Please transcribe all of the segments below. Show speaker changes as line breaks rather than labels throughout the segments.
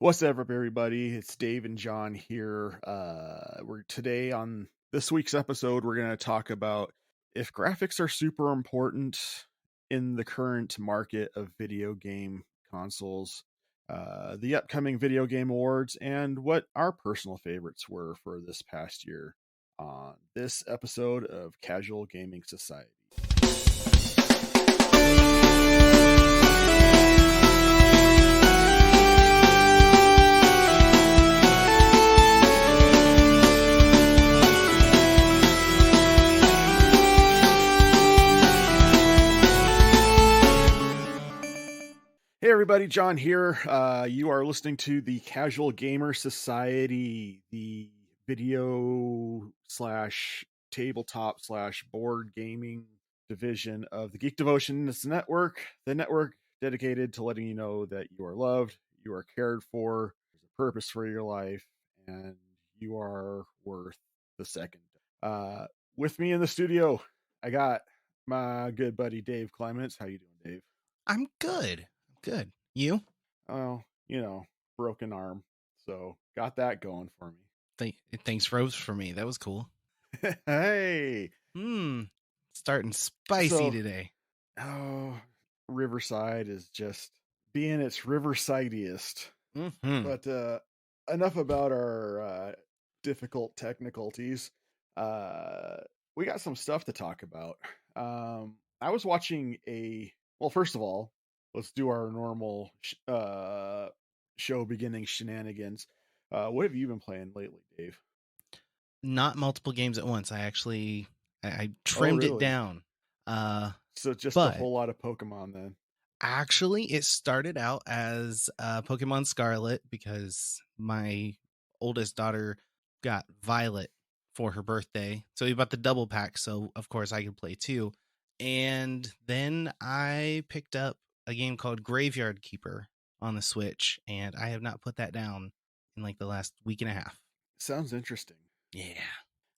What's up, everybody? It's Dave and John here. We're today on this week's episode. We're going to talk about if graphics are super important in the current market of video game consoles, the upcoming video game awards, and what our personal favorites were for this past year on this episode of Casual Gaming Society. Hey everybody, John here. You are listening to the Casual Gamer Society, the video slash tabletop slash board gaming division of the Geek Devotions Network, the network dedicated to letting you know that you are loved, you are cared for, there's a purpose for your life, and you are worth the second. With me in the studio, I got my good buddy Dave Clements. How you doing, Dave?
I'm good. Good. You?
Well, broken arm. So got that going for
Thanks, Rose, for me. That was cool.
me. Hey.
Starting spicy
So,
today.
oh, Riverside is just being its Riversidiest. But enough about our difficult technicalities. We got some stuff to talk about. I was watching well, first of all, let's do our normal show beginning shenanigans. What have you been playing lately, Dave?
Not multiple games at once. I trimmed it down.
So just a
but
whole lot of Pokemon then.
Actually, it started out as Pokemon Scarlet because my oldest daughter got Violet for her birthday. So we bought the double pack, so of course I could play too. And then I picked up a game called Graveyard Keeper on the Switch, and I have not put that down in like the last week and a half.
Sounds interesting.
Yeah.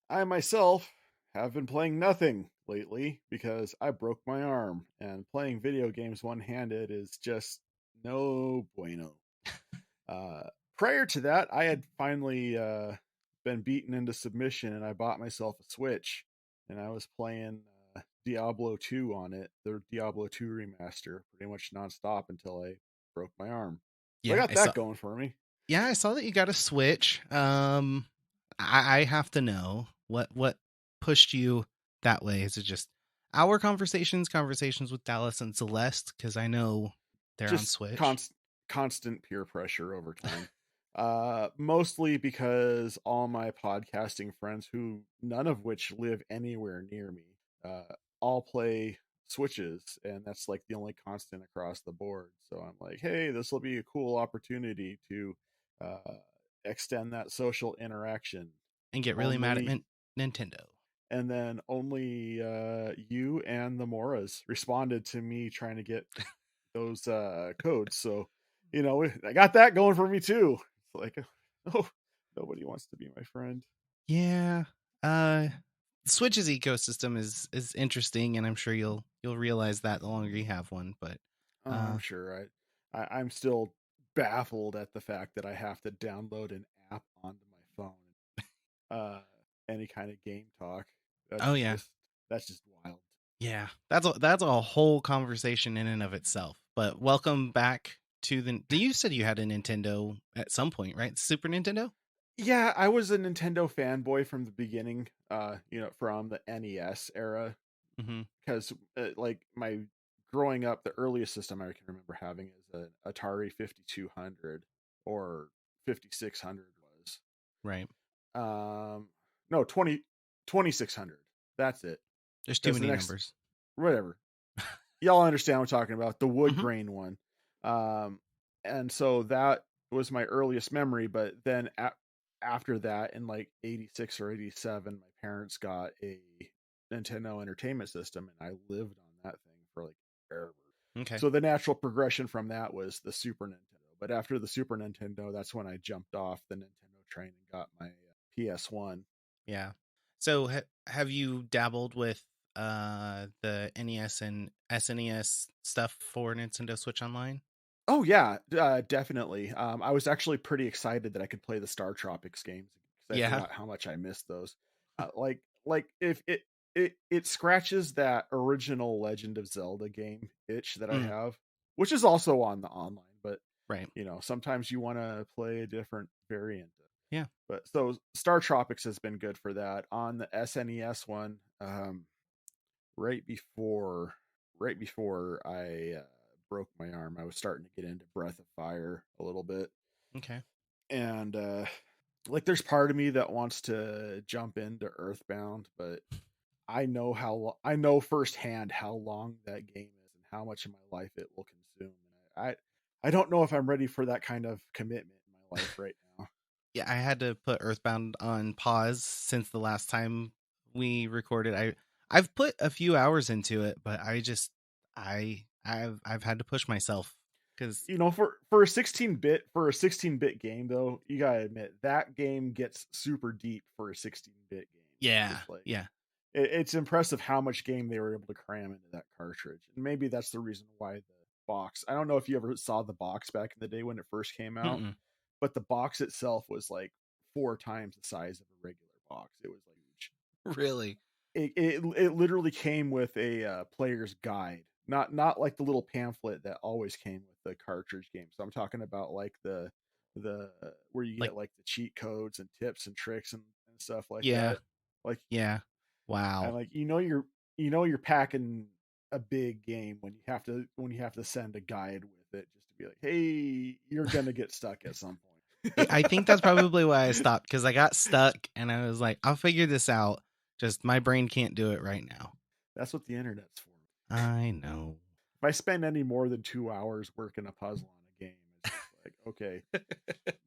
I myself have been playing nothing lately because I broke my arm, and playing video games one-handed is just no bueno. Prior to that, I had finally been beaten into submission, and I bought myself a Switch, and I was playing Diablo 2 on it, the Diablo 2 remaster, pretty much nonstop until I broke my arm. So I got that going for me.
Yeah, I saw that you got a Switch. I have to know what pushed you that way. Is it just our conversations with Dallas and Celeste? Because I know they're
just
on Switch.
Constant peer pressure over time. Mostly because all my podcasting friends, who none of which live anywhere near me, all play Switches, and that's like the only constant across the board. So I'm like, hey, this will be a cool opportunity to extend that social interaction
and get really mad at Nintendo.
And then only you and the Moras responded to me trying to get those codes. So, I got that going for me too. It's like, oh, nobody wants to be my friend.
Yeah. Switch's ecosystem is interesting, and I'm sure you'll realize that the longer you have one. But
I'm sure I'm still baffled at the fact that I have to download an app onto my phone. Any kind of game talk. That's just wild.
Yeah, that's a whole conversation in and of itself. But welcome back to you said you had a Nintendo at some point, right? Super Nintendo?
Yeah, I was a Nintendo fanboy from the beginning, from the NES era. Because, like, my growing up, the earliest system I can remember having is an Atari 5200 or 5600 was.
Right.
No, 2600. That's it.
There's too many numbers.
Whatever. Y'all understand what I'm talking about. The wood grain one. And so that was my earliest memory, but then after that, in like 86 or 87, my parents got a Nintendo Entertainment System, and I lived on that thing for like forever.
Okay.
So the natural progression from that was the Super Nintendo. But after the Super Nintendo, that's when I jumped off the Nintendo train and got my PS1.
Yeah. So have you dabbled with the NES and SNES stuff for Nintendo Switch Online?
Oh yeah, definitely. I was actually pretty excited that I could play the Star Tropics games because I
Yeah.
forgot how much I missed those. Like if it scratches that original Legend of Zelda game itch that I
Mm,
have, which is also on the online. But
right.
sometimes you want to play a different variant.
Yeah.
But so Star Tropics has been good for that. On the SNES one, right before right before I broke my arm, I was starting to get into Breath of Fire a little bit,
Okay.
and like there's part of me that wants to jump into Earthbound, but I know firsthand how long that game is and how much of my life it will consume. And I don't know if I'm ready for that kind of commitment in my life right now.
Yeah, I had to put Earthbound on pause since the last time we recorded. I've put a few hours into it, but I've had to push myself because
For a 16-bit game though, you gotta admit that game gets super deep for a 16-bit game.
yeah,
Just like
yeah.
it's impressive how much game they were able to cram into that cartridge. And maybe that's the reason why the box. I don't know if you ever saw the box back in the day when it first came out,
Mm-mm.
but the box itself was like 4 times the size of a regular box. It was like huge.
Really?
It literally came with a player's guide, not like the little pamphlet that always came with the cartridge game. So I'm talking about like the where you
Like,
get like the cheat codes and tips and tricks and stuff like
yeah,
that. Like
yeah.
and
Wow.
like you're packing a big game when you have to send a guide with it just to be like, hey, you're gonna get stuck at some point.
I think that's probably why I stopped because I got stuck and I was like, I'll figure this out. Just my brain can't do it right now.
That's what the internet's for.
I know.
If I spend any more than 2 hours working a puzzle on a game, it's just like, okay,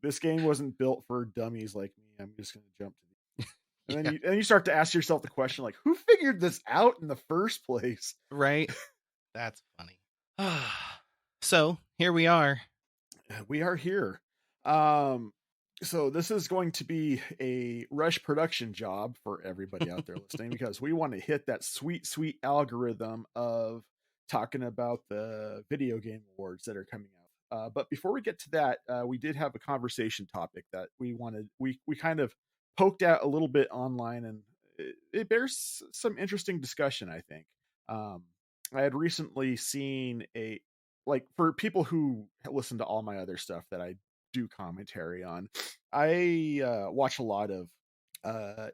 this game wasn't built for dummies like me. I'm just gonna jump to the
Yeah.
and you start to ask yourself the question like, who figured this out in the first place?
Right. That's funny. So here we are.
We are here. Um, so this is going to be a rush production job for everybody out there listening because we want to hit that sweet algorithm of talking about the video game awards that are coming out. But before we get to that, we did have a conversation topic that we kind of poked at a little bit online, and it bears some interesting discussion, I think. Um, I had recently seen a like for people who listen to all my other stuff that I do commentary on, I watch a lot of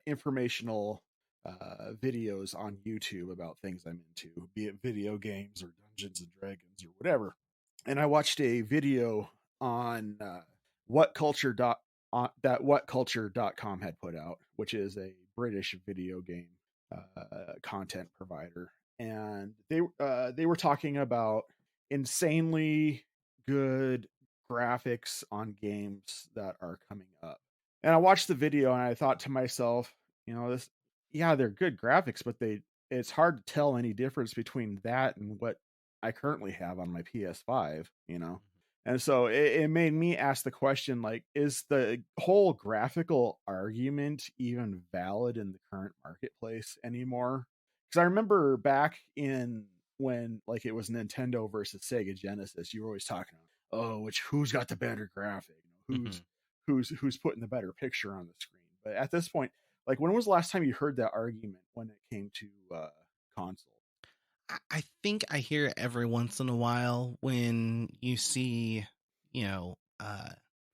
informational videos on YouTube about things I'm into, be it video games or Dungeons and Dragons or whatever. And I watched a video on what culture dot that whatculture.com had put out, which is a British video game content provider, and they were talking about insanely good graphics on games that are coming up. And I watched the video and I thought to myself, this yeah, they're good graphics, but it's hard to tell any difference between that and what I currently have on my PS5. And so it made me ask the question like, is the whole graphical argument even valid in the current marketplace anymore? Because I remember back in when like it was Nintendo versus Sega Genesis, you were always talking about, oh, who's got the better graphic,
Mhm.
who's putting the better picture on the screen. But at this point, like when was the last time you heard that argument when it came to console?
I think I hear it every once in a while when you see, you know,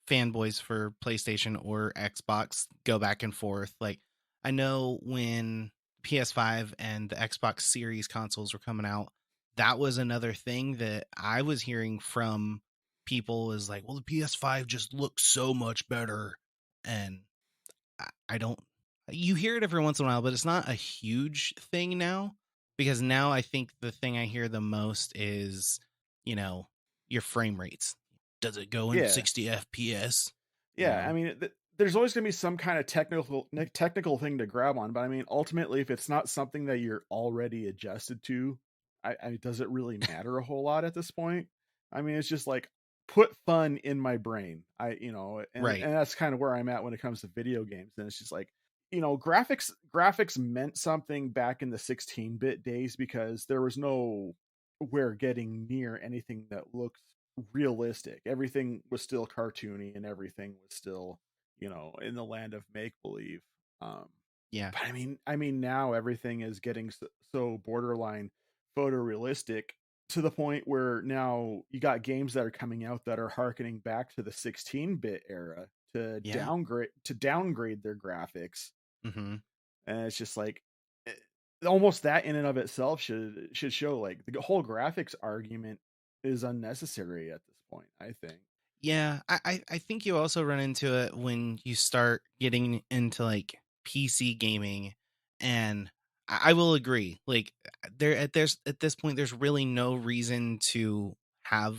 fanboys for PlayStation or Xbox go back and forth. Like, I know when PS5 and the Xbox Series consoles were coming out, that was another thing that I was hearing from people is like, well, the PS5 just looks so much better. And I don't, you hear it every once in a while, but it's not a huge thing now because now I think the thing I hear the most is, you know, your frame rates. Does it go in
Yeah,
60 FPS? You
yeah. I
know,
mean, there's always going to be some kind of technical thing to grab on, but I mean, ultimately, if it's not something that you're already adjusted to, does it really matter a whole lot at this point? I mean, it's just like put fun in my brain.
right.
And that's kind of where I'm at when it comes to video games. And it's just like, graphics meant something back in the 16-bit days because there was no where getting near anything that looks realistic. Everything was still cartoony, and everything was still, in the land of make believe. Um,
Yeah.
but I mean, now everything is getting so borderline photorealistic to the point where now you got games that are coming out that are harkening back to the 16-bit era to
Yeah.
downgrade their graphics,
Mm-hmm.
and it's just like almost that in and of itself should show like the whole graphics argument is unnecessary at this point, I think.
Yeah, I think you also run into it when you start getting into like PC gaming, and I will agree. Like there's at this point, there's really no reason to have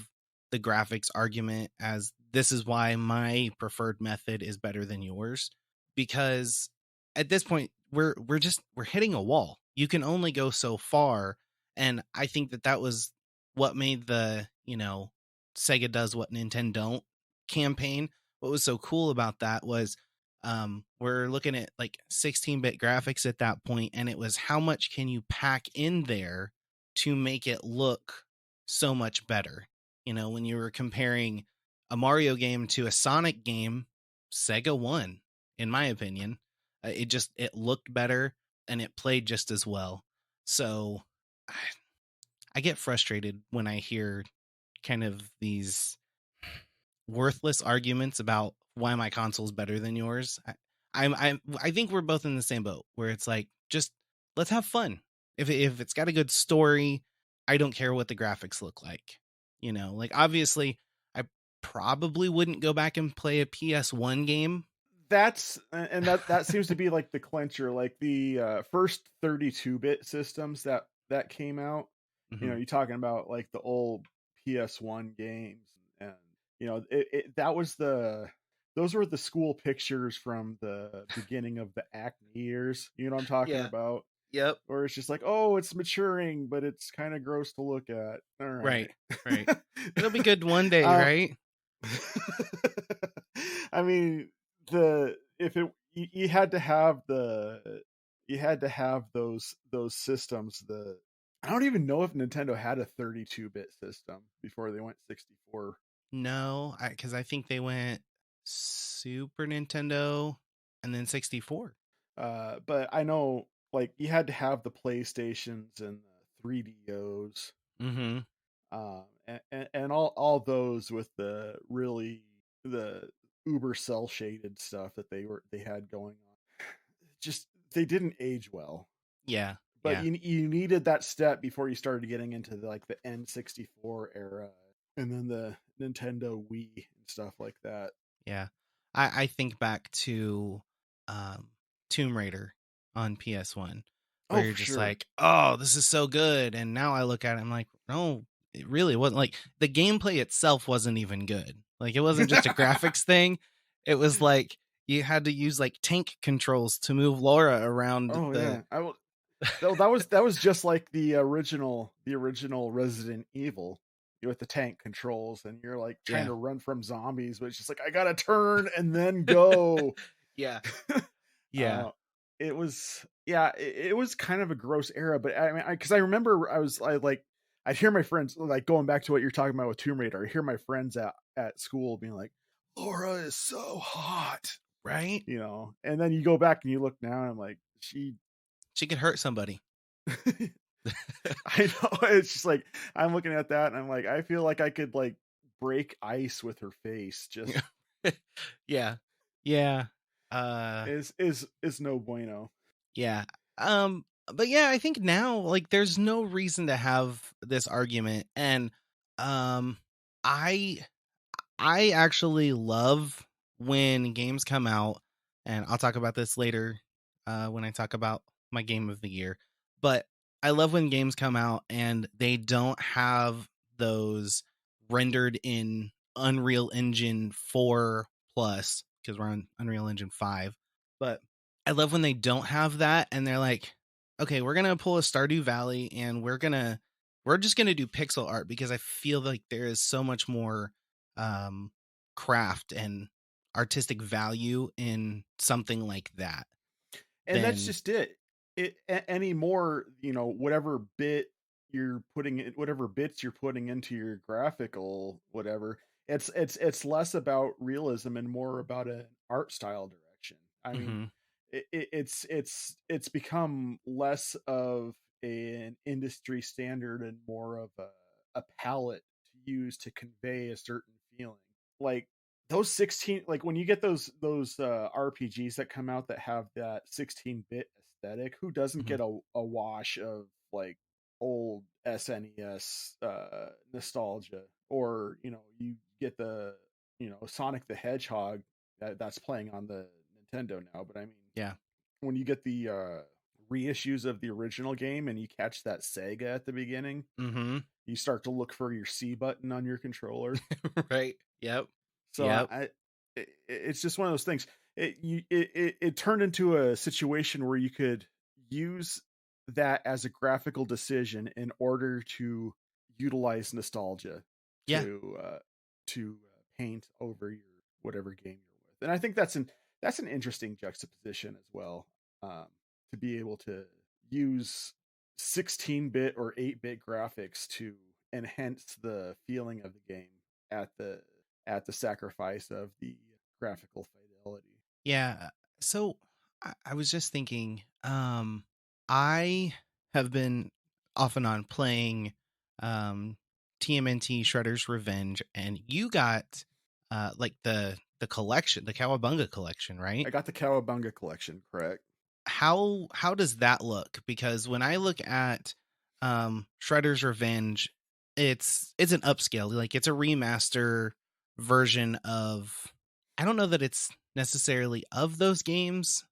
the graphics argument as this is why my preferred method is better than yours, because at this point we're hitting a wall. You can only go so far, and I think that was what made the Sega does what Nintendo don't campaign. What was so cool about that was we're looking at like 16-bit graphics at that point, and it was how much can you pack in there to make it look so much better. When you were comparing a Mario game to a Sonic game, Sega won, in my opinion. It looked better and it played just as well. So I get frustrated when I hear kind of these worthless arguments about why my console is better than yours. I think we're both in the same boat where it's like, just let's have fun. If it's got a good story, I don't care what the graphics look like. Like obviously, I probably wouldn't go back and play a PS1 game.
That seems to be like the clincher, like the first 32-bit systems that came out.
Mm-hmm.
You're talking about like the old PS1 games, and that was those were the school pictures from the beginning of the acne years. You know what I'm talking
Yeah.
about?
Yep.
Or it's just like, oh, it's maturing, but it's kind of gross to look at. All right.
Right. Right. It'll be good one day,
uh,
right?
I mean, the if it you had to have those systems. I don't even know if Nintendo had a 32-bit system before they went 64.
No, because I think they went Super Nintendo and then 64.
But I know like you had to have the PlayStations and the 3DOs,
Mm-hmm.
and all those with the uber cell shaded stuff that they had going on. Just they didn't age well.
Yeah,
But
yeah,
you needed that step before you started getting into like the N64 era, and then the Nintendo Wii and stuff like that.
yeah. I think back to um, Tomb Raider on PS1, where
Oh,
you're
for
just
sure.
like, oh, this is so good. And now I look at it, I'm like, no, it really wasn't. Like, the gameplay itself wasn't even good. Like, it wasn't just a graphics thing. It was like you had to use like tank controls to move Laura around
Oh
the.
yeah, I will. That was just like the original Resident Evil with the tank controls, and you're like trying
Yeah.
to run from zombies, but it's just like I gotta turn and then go.
Yeah. Yeah.
uh, it was yeah, it was kind of a gross era, but I mean, because I remember I'd hear my friends like going back to what you're talking about with Tomb Raider. I hear my friends at school being like, "Laura is so hot,"
Right?
and then you go back and you look now, and I'm like, she
She could hurt somebody.
I know. It's just like I'm looking at that and I'm like, I feel like I could like break ice with her face. Just
Yeah. Yeah. Uh
is no bueno.
yeah. But yeah, I think now like there's no reason to have this argument, and um I I actually love when games come out, and I'll talk about this later when I talk about my game of the year. But I love when games come out and they don't have those rendered in Unreal Engine 4 plus, because we're on Unreal Engine 5. But I love when they don't have that and they're like, okay, we're going to pull a Stardew Valley and we're just going to do pixel art, because I feel like there is so much more um craft and artistic value in something like that
And that's
than
just it. Anymore, whatever bit you're putting it, whatever bits you're putting into your graphical whatever, it's less about realism and more about an art style direction. I mean,
Mm-hmm.
it's become less of an industry standard and more of a palette to use to convey a certain feeling. Like those 16, like when you get those RPGs that come out that have that 16-bit aesthetic, who doesn't
Mm-hmm.
get a wash of like old SNES nostalgia? Or you get the Sonic the Hedgehog that's playing on the Nintendo now. But I mean,
Yeah.
when you get the reissues of the original game and you catch that Sega at the beginning,
Mm-hmm.
you start to look for your C button on your controller.
Right. Yep.
So
Yep.
it's just one of those things. It turned into a situation where you could use that as a graphical decision in order to utilize nostalgia
Yeah.
to paint over your whatever game you're with. And I think that's an interesting juxtaposition as well. Um, to be able to use 16-bit or 8-bit graphics to enhance the feeling of the game at the sacrifice of the graphical fidelity.
Yeah. So I was just thinking, I have been off and on playing um TMNT Shredder's Revenge, and you got like the collection, the Cowabunga collection, right?
I got the Cowabunga collection, correct?
How does that look? Because when I look at Shredder's Revenge, it's an upscale, like it's a remaster version of, I don't know that it's necessarily of those games,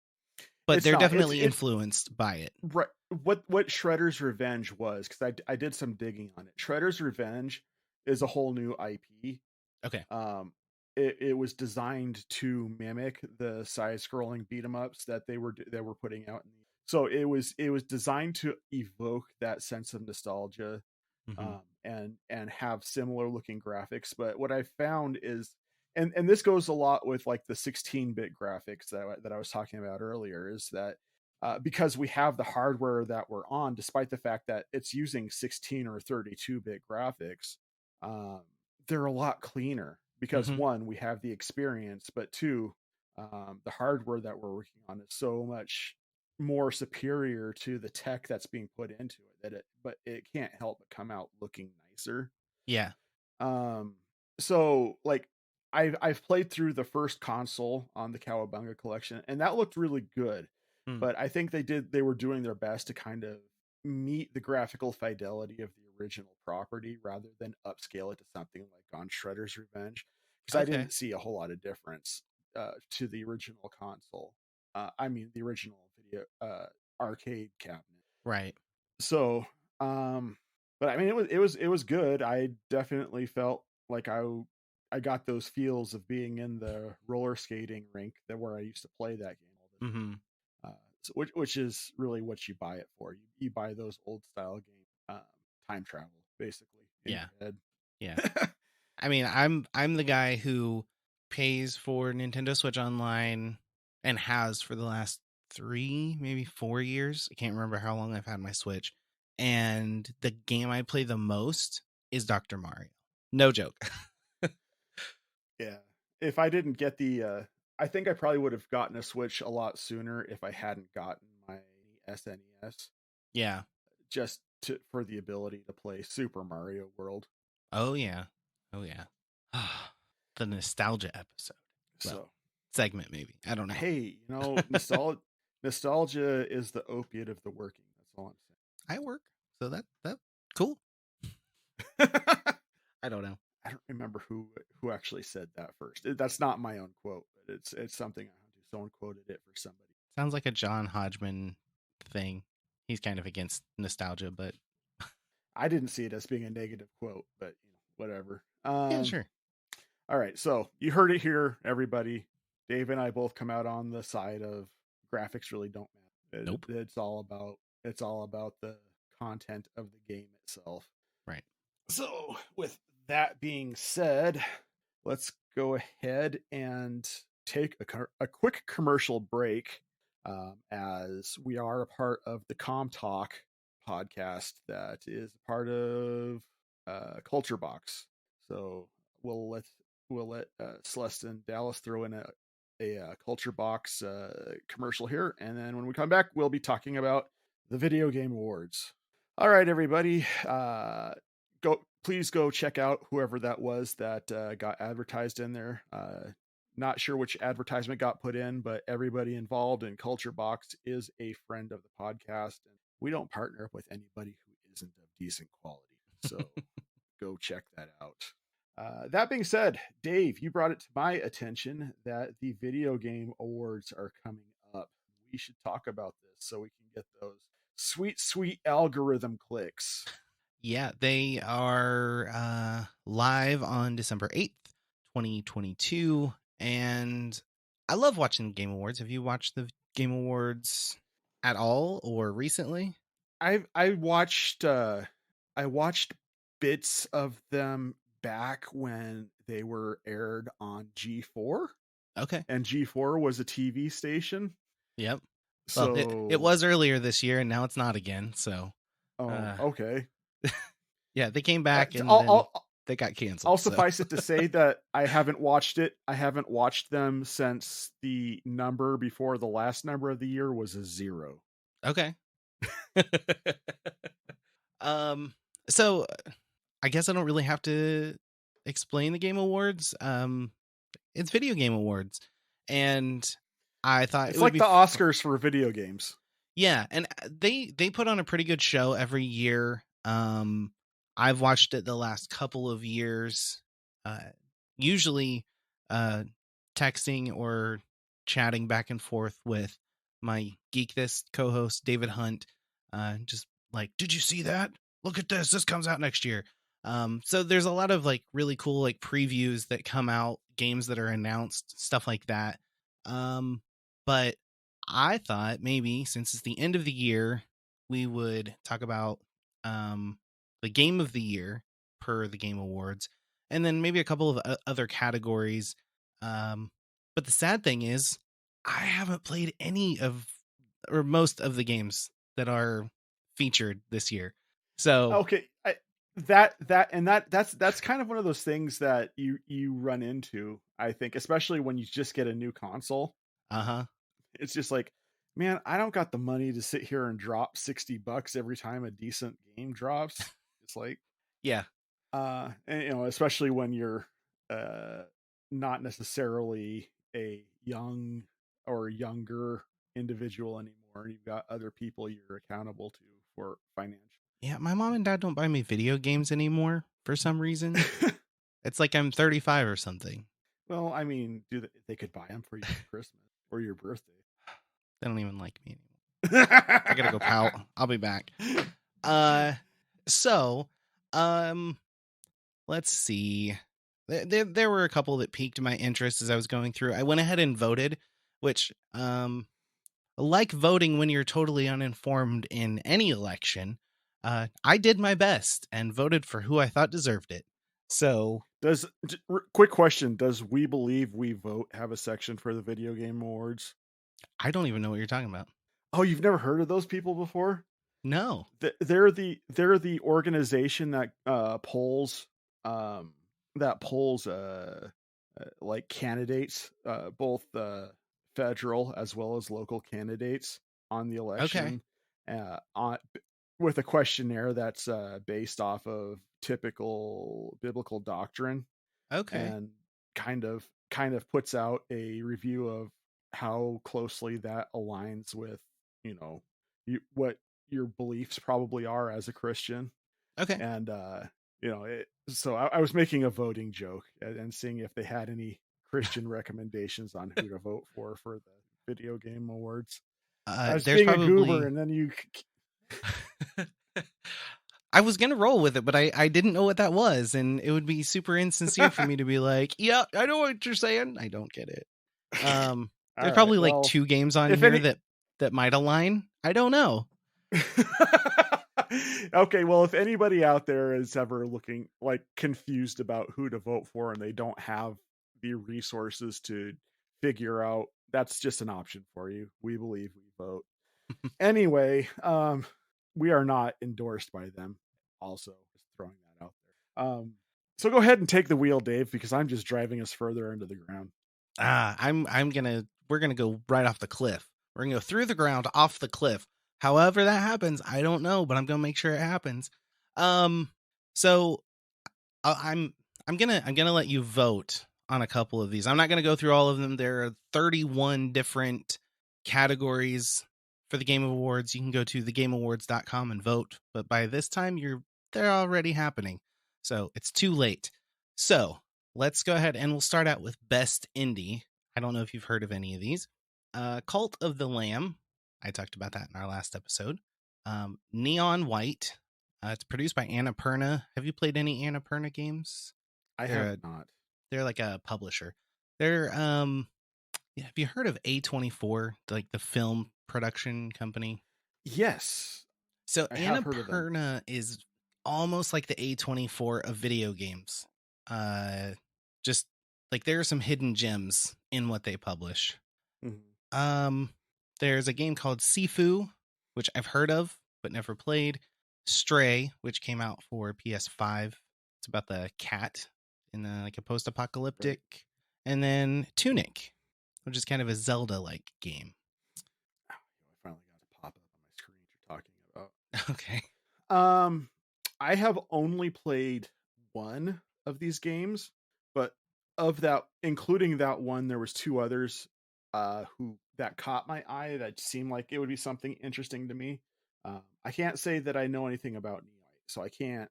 but
It's
they're
not. It's
definitely
it's
influenced by it.
right. What Shredder's Revenge was, because I did some digging on it. Shredder's Revenge is a whole new IP.
Okay.
Um, it was designed to mimic the side-scrolling beat 'em ups that they were putting out. So it was designed to evoke that sense of nostalgia,
Mm-hmm.
and have similar looking graphics. But what I found is, and this goes a lot with like the 16-bit graphics that I was talking about earlier, is that because we have the hardware that we're on, despite the fact that it's using 16 or 32-bit graphics, um, they're a lot cleaner because
Mm-hmm.
one, we have the experience, but two, the hardware that we're working on is so much more superior to the tech that's being put into it, but it can't help but come out looking nicer.
Yeah.
um so like I've played through the first console on the Cowabunga collection, and that looked really good.
Mm.
But I think they were doing their best to kind of meet the graphical fidelity of the original property rather than upscale it to something like on Shredder's Revenge, because I
Okay.
didn't see a whole lot of difference to the original console. I mean the original video arcade cabinet.
Right.
So, um, but I mean, it was good. I definitely felt like I got those feels of being in the roller skating rink that where I used to play that game all the
Mm-hmm.
time. So which is really what you buy it for. You buy those old style game, time travel basically in
Yeah.
your
Yeah.
head.
I mean, I'm the guy who pays for Nintendo Switch Online and has for the last 3, maybe 4 years. I can't remember how long I've had my Switch. And the game I play the most is Dr. Mario. No joke.
Yeah. If I didn't get I think I probably would have gotten a Switch a lot sooner if I hadn't gotten my SNES,
Yeah.
just for the ability to play Super Mario World.
Oh yeah. Oh yeah. The nostalgia episode. Well,
So,
segment maybe. I don't know.
hey, nostalgia is the opiate of the working. That's all
I work. So that cool.
I'm saying.
I don't know.
I don't remember who actually said that first. That's not my own quote, but it's something I do. Someone quoted it for somebody.
Sounds like a John Hodgman thing. He's kind of against nostalgia, but
I didn't see it as being a negative quote, but whatever.
yeah, sure.
All right, so you heard it here, everybody. Dave and I both come out on the side of graphics really don't matter.
Nope.
It's all about the content of the game itself.
Right.
So, with that being said, let's go ahead and take a quick commercial break, as we are a part of the Com Talk podcast that is part of Culture Box. So we'll let Celeste and Dallas throw in a Culture Box commercial here, and then when we come back, we'll be talking about the Video Game Awards. All right, everybody, please go check out whoever that was that got advertised in there. Not sure which advertisement got put in, but everybody involved in Culture Box is a friend of the podcast, and we don't partner up with anybody who isn't of decent quality. So go check that out. That being said, Dave, you brought it to my attention that the Video Game Awards are coming up. We should talk about this so we can get those sweet algorithm clicks.
Yeah, they are live on December 8th, 2022. And I love watching the Game Awards. Have you watched the Game Awards at all or recently?
I watched bits of them back when they were aired on G4.
Okay.
And G4 was a TV station.
Yep. Well, it
So
was earlier this year and now it's not again. So,
okay.
Yeah, they came back and then they got canceled.
I'll suffice it to say that I haven't watched it. I haven't watched them since the number before the last number of the year was a 0.
Okay. So I guess I don't really have to explain the Game Awards. It's Video Game Awards, and I thought
it's
it would
like
be
the Oscars for video games.
Yeah, and they put on a pretty good show every year. I've watched it the last couple of years, usually texting or chatting back and forth with my Geek This co-host David Hunt. Just like, did you see that? Look at this. This comes out next year. So there's a lot of like really cool like previews that come out, games that are announced, stuff like that. But I thought maybe since it's the end of the year, we would talk about the game of the year per the Game Awards, and then maybe a couple of other categories. But the sad thing is, I haven't played any of or most of the games that are featured this year. So
okay, that's kind of one of those things that you run into. I think, especially when you just get a new console. It's just like, man, I don't got the money to sit here and drop $60 every time a decent game drops. It's like,
yeah,
and, especially when you're not necessarily a young or younger individual anymore. You've got other people you're accountable to for financial.
Yeah, my mom and dad don't buy me video games anymore for some reason. It's like I'm 35 or something.
Well, I mean, they could buy them for you for Christmas or your birthday.
They don't even like me anymore. I gotta go pout. I'll be back. So, let's see. There were a couple that piqued my interest as I was going through. I went ahead and voted, which, like voting when you're totally uninformed in any election, I did my best and voted for who I thought deserved it. So,
quick question: does We Believe We Vote have a section for the Video Game Awards?
I don't even know what you're talking about.
Oh, you've never heard of those people before?
No.
They're the organization that polls like candidates, both federal as well as local candidates on the election. On with a questionnaire that's based off of typical biblical doctrine.
Okay.
And kind of puts out a review of how closely that aligns with, what your beliefs probably are as a Christian.
Okay.
And so I was making a voting joke and seeing if they had any Christian recommendations on who to vote for the Video Game Awards. I was being probably a goober, and then you
I was gonna roll with it, but I didn't know what that was, and it would be super insincere for me to be like, yeah, I know what you're saying. I don't get it. There's probably like 2 games on here that might align. I don't know.
Okay, well, if anybody out there is ever looking like confused about who to vote for and they don't have the resources to figure out, that's just an option for you. We Believe We Vote. Anyway, we are not endorsed by them. Also, just throwing that out there. So go ahead and take the wheel, Dave, because I'm just driving us further into the ground.
We're gonna go right off the cliff. We're gonna go through the ground off the cliff. However that happens, I don't know, but I'm gonna make sure it happens. So I'm gonna let you vote on a couple of these. I'm not gonna go through all of them. There are 31 different categories for the Game Awards. You can go to thegameawards.com and vote, but by this time they're already happening. So it's too late. So let's go ahead and we'll start out with Best Indie. I don't know if you've heard of any of these. Cult of the Lamb. I talked about that in our last episode. Neon White. It's produced by Annapurna. Have you played any Annapurna games?
I have not.
They're like a publisher. They're have you heard of A24, like the film production company?
Yes.
So
I have heard of them.
Annapurna is almost like the A24 of video games. Just like there are some hidden gems in what they publish.
Mhm.
There's a game called Sifu, which I've heard of but never played. Stray, which came out for PS5. It's about the cat in like a post-apocalyptic.
Right.
And then Tunic, which is kind of a Zelda-like game.
I finally got to pop up on my screen you're talking about.
Okay.
I have only played one of these games, but of that, including that one, there was two others who that caught my eye that seemed like it would be something interesting to me. I can't say that I know anything about Neon, so I can't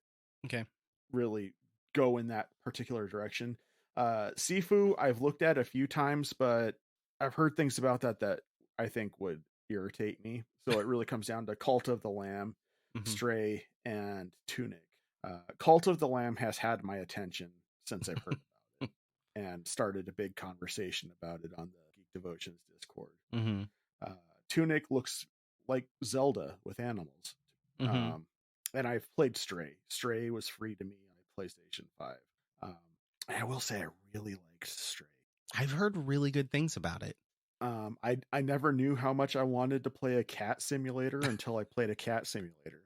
really go in that particular direction. Sifu, I've looked at a few times, but I've heard things about that I think would irritate me. So it really comes down to Cult of the Lamb, Stray, and Tunic. Cult of the Lamb has had my attention since I've heard about it and started a big conversation about it on the Geek Devotions Discord. Tunic looks like Zelda with animals. And I've played Stray. Stray was free to me on PlayStation 5. And I will say I really liked Stray.
I've heard really good things about it.
I never knew how much I wanted to play a cat simulator until I played a cat simulator.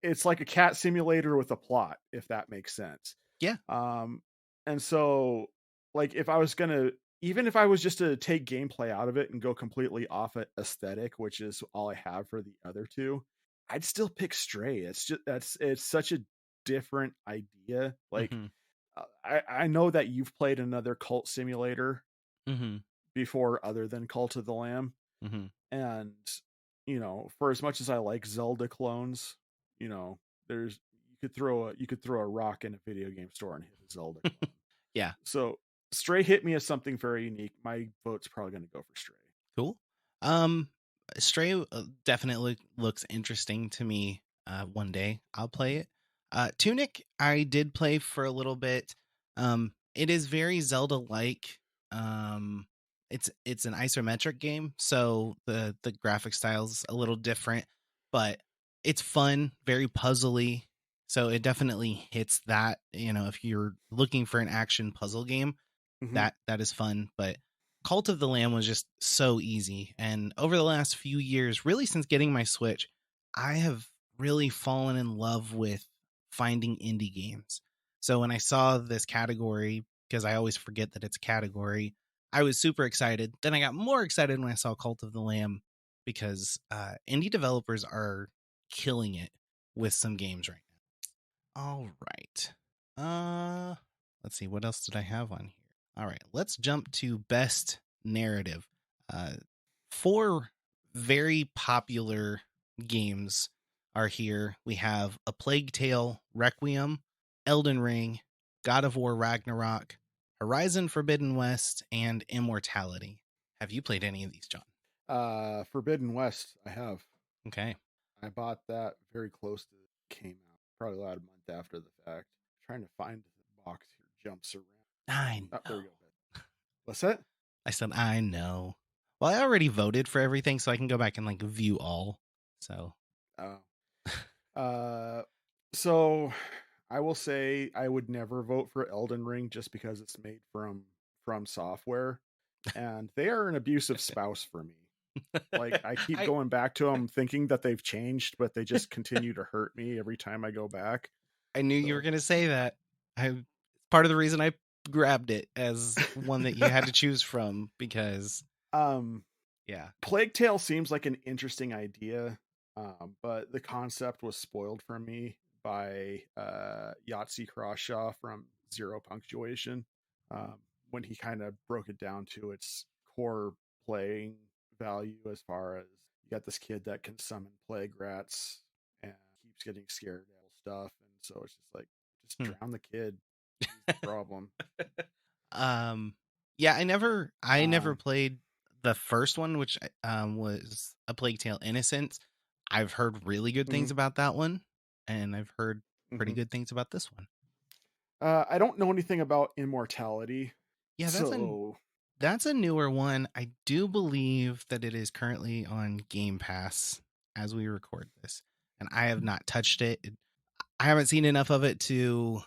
It's like a cat simulator with a plot, if that makes sense.
Yeah.
And so, like, if I was even if I was just to take gameplay out of it and go completely off of aesthetic, which is all I have for the other two, I'd still pick Stray. It's such a different idea. Like, I know that you've played another cult simulator before other than Cult of the Lamb. And, for as much as I like Zelda clones, you could throw a rock in a video game store and hit a Zelda clone.
Yeah.
So Stray hit me as something very unique. My vote's probably going to go for Stray.
Cool. Stray definitely looks interesting to me. One day I'll play it. Tunic, I did play for a little bit. It is very Zelda-like. It's an isometric game, so the graphic style's a little different, but it's fun, very puzzly. So it definitely hits that. If you're looking for an action puzzle game, that is fun. But Cult of the Lamb was just so easy. And over the last few years, really since getting my Switch, I have really fallen in love with finding indie games. So when I saw this category, because I always forget that it's a category, I was super excited. Then I got more excited when I saw Cult of the Lamb because indie developers are killing it with some games right now. All right. Let's see. What else did I have on here? All right, let's jump to Best Narrative. 4 very popular games are here. We have A Plague Tale, Requiem, Elden Ring, God of War Ragnarok, Horizon Forbidden West, and Immortality. Have you played any of these, John?
Forbidden West, I have.
Okay.
I bought that very close to it came out, probably about a month after the fact. Trying to find the box here, jumps around.
I know.
Oh, there we go. What's that?
I said, I know. Well, I already voted for everything, so I can go back and view all. So.
So I will say I would never vote for Elden Ring just because it's made from Software, and they are an abusive spouse for me. Like, I keep
I
going back to them thinking that they've changed, but they just continue to hurt me every time I go back.
I knew you were
So,
going to say that. I part of the reason I grabbed it as one that you had to choose from because
um,
yeah.
Plague Tale seems like an interesting idea, but the concept was spoiled for me by Yahtzee Croshaw from Zero Punctuation, um, when he kind of broke it down to its core playing value, as far as you got this kid that can summon plague rats and keeps getting scared at stuff, and so it's just like, just
Hmm.
drown the kid. He's the problem.
um yeah, I never
Um,
played the first one, which was A Plague Tale Innocence. I've heard really good things
mhm,
about that one, and I've heard pretty
mhm.
good things about this one.
I don't know anything about Immortality,
Yeah,
so
that's a newer one. I do believe that it is currently on Game Pass as we record this, and I have not touched it. I haven't seen enough of it to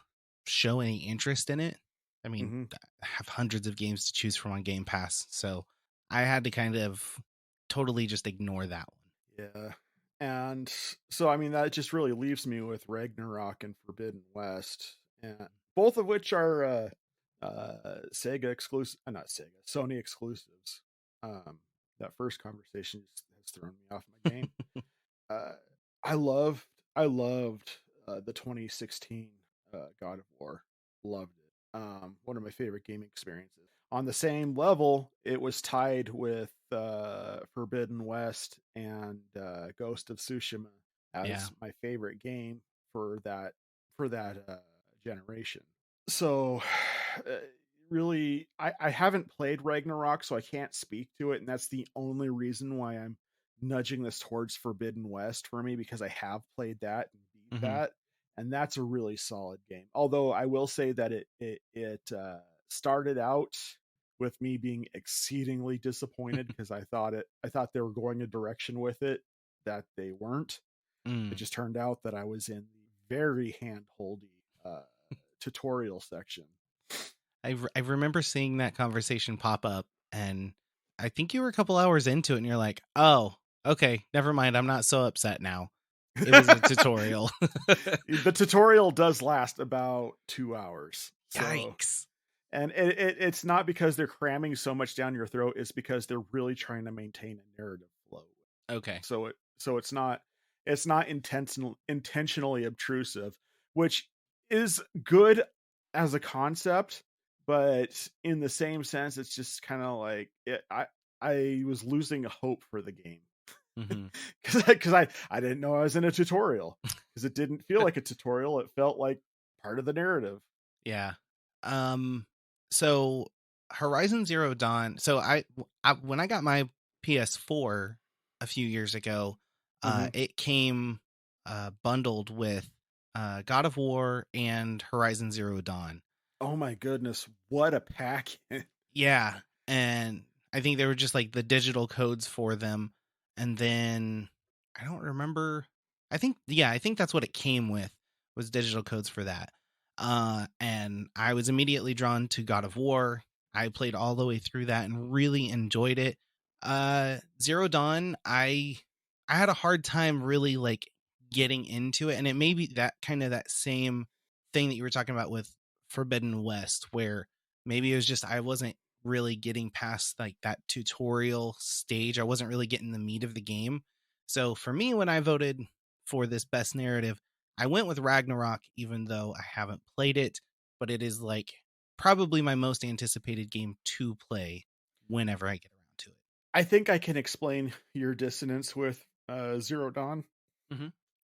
show any interest in it. I mean,
mhm.
I have hundreds of games to choose from on Game Pass, so I had to kind of totally just ignore that
Yeah. And so, I mean, that just really leaves me with Ragnarok and Forbidden West, and both of which are Sega exclusive, not Sega, Sony exclusives. Um, that first conversation just has thrown me off my game.
one.
Uh, I loved, I loved the 2016 God of War. Loved it. One of my favorite gaming experiences. On the same level, it was tied with Forbidden West and Ghost of Tsushima
Yeah.
as my favorite game for that generation. So, uh, really, I haven't played Ragnarok, so I can't speak to it, and that's the only reason why I'm nudging this towards Forbidden West for me, because I have played that and beat
Hmm.
that, and that's a really solid game. Although I will say that it started out with me being exceedingly disappointed, because I thought they were going a direction with it that they weren't. It
Mm.
just turned out that I was in the very hand-holdy tutorial section.
I remember seeing that conversation pop up, and I think you were a couple hours into it, and you're like, "Oh, okay, never mind. I'm not so upset now. It was a tutorial."
The tutorial does last about 2 hours. So,
Yikes.
and it's not because they're cramming so much down your throat, it's because they're really trying to maintain a narrative flow.
Okay.
So it's not intentionally obtrusive, which is good as a concept, but in the same sense, it's just kind of like I was losing hope for the game,
Hmm.
because I didn't know I was in a tutorial, because it didn't feel like a tutorial. It felt like part of the narrative.
Yeah. Um. So Horizon Zero Dawn. So I when I got my PS4 a few years ago,
Hmm.
it came bundled with God of War and Horizon Zero Dawn.
Oh my goodness, what a pack!
Yeah, and I think they were just like the digital codes for them, and then I don't remember. I think that's what it came with, was digital codes for that. And I was immediately drawn to God of War. I played all the way through that and really enjoyed it. Zero Dawn, I had a hard time really like getting into it, and it may be that kind of that same thing that you were talking about with Forbidden West, where maybe it was just I wasn't really getting past like that tutorial stage. I wasn't really getting the meat of the game. So for me, when I voted for this best narrative, I went with Ragnarok, even though I haven't played it, but it is like probably my most anticipated game to play whenever I get around to
I think I can explain your dissonance with Zero Dawn,
it. Hmm.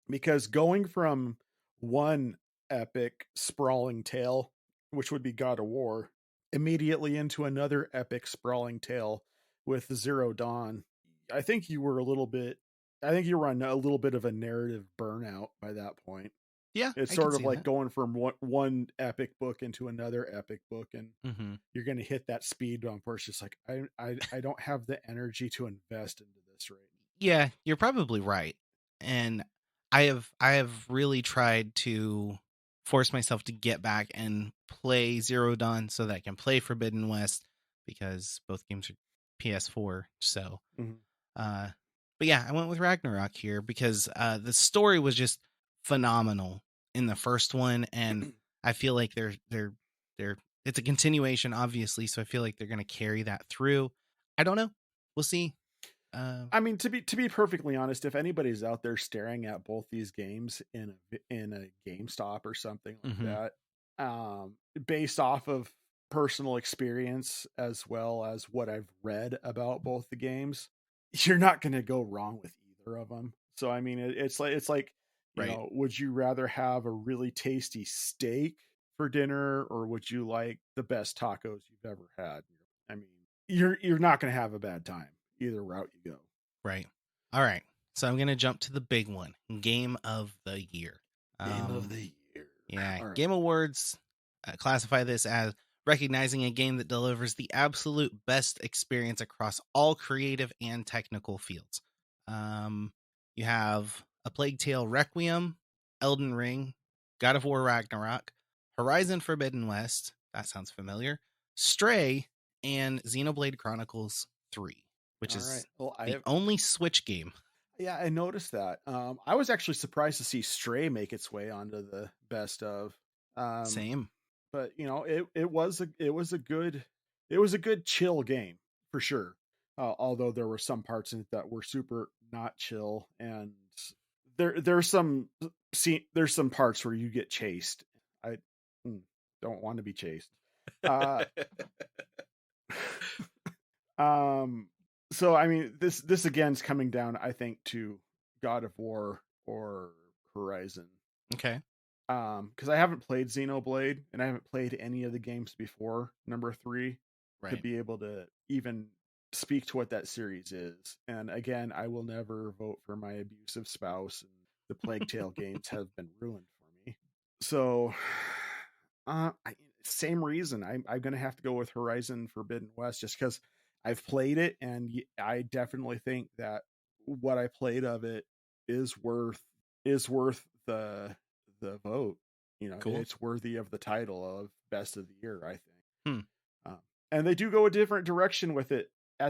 because going from one epic sprawling tale, which would be God of War, immediately into another epic sprawling tale with Zero Dawn, I think you were a little bit. I think you were on a little bit of a narrative burnout by that point.
Yeah,
It's
I can
sort of
see
like
that.
going from one epic book into another epic book, and
Hmm.
you're going to hit that speed bump where it's just like, I don't have the energy to invest into this right
Yeah, you're probably right. And I have really tried to force myself to get back and play Zero Dawn so that I can play Forbidden West, because both games are PS4. So
now.
Uh, but yeah, I went with Ragnarok here because the story was just phenomenal in the first one, and I feel like they're it's a continuation, obviously, so I feel like they're going to carry that through. I don't know. We'll see.
I mean, to be perfectly honest, if anybody's out there staring at both these games in a GameStop or something like
Mm-hmm.
that, based off of personal experience as well as what I've read about both the games, you're not going to go wrong with either of them. So I mean, it's like
Right.
would you rather have a really tasty steak for dinner, or would you like the best tacos you've ever had? I mean, you're not going to have a bad time either route you go.
Right. All right. So I'm gonna jump to the big one, Game of the Year.
Game of
Um,
the year.
yeah,
All right.
Game Awards classify this as recognizing a game that delivers the absolute best experience across all creative and technical fields. Um, you have A Plague Tale Requiem, Elden Ring, God of War Ragnarok, Horizon Forbidden West. That sounds familiar. Stray and Xenoblade Chronicles 3, which
All right.
is
Well, I
the
have.
only Switch game.
Yeah, I noticed that. I was actually surprised to see Stray make its way onto the best of. Um,
Same.
but it was a good chill game for sure. Although there were some parts in it that were super not chill, and there's some parts where you get chased. I mm, don't want to be chased. Uh, Um, so I mean, this again is coming down, I think, to God of War or Horizon.
Okay.
Because I haven't played Xenoblade and I haven't played any of the games before number three to
Right.
be able to even speak to what that series is. And again, I will never vote for my abusive spouse, and the Plague Tale games have been ruined for me. So, same reason. I'm going to have to go with Horizon Forbidden West just because I've played it, and I definitely think that what I played of it is worth the vote.
Cool.
It's worthy of the title of best of the year, I think.
Hmm.
Um, and they do go a different direction with it.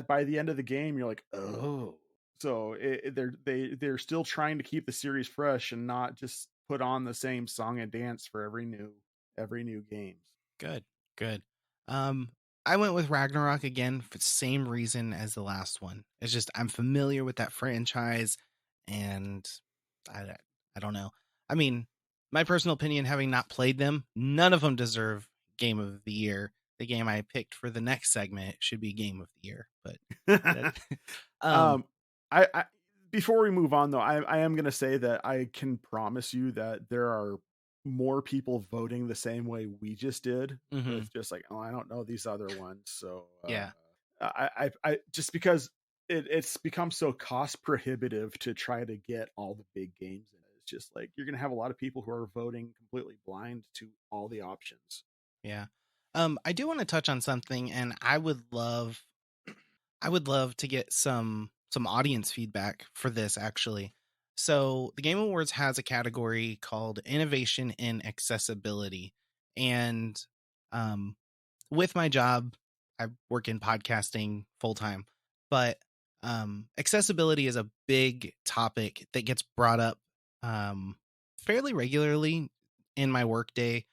By the end of the game, you're like, oh. So they're still trying to keep the series fresh and not just put on the same song and dance for every new games.
Good. Good. Um, I went with Ragnarok again for the same reason as the last one. It's just I'm familiar with that franchise, and I I don't know. I mean, my personal opinion, having not played them, none of them deserve Game of the Year. The game I picked for the next segment should be Game of the Year, but that, um,
um, I before we move on though, I am gonna say that I can promise you that there are more people voting the same way we just did,
mhm,
with just like, oh, I don't know these other ones, so
yeah.
I just because it's become so cost prohibitive to try to get all the big games in it. It's just like you're gonna have a lot of people who are voting completely blind to all the options.
Yeah. I do want to touch on something, and I would love to get some audience feedback for this actually. So the Game Awards has a category called Innovation in Accessibility. And um with my job, I work in podcasting full time, but accessibility is a big topic that gets brought up um, fairly regularly in my workday.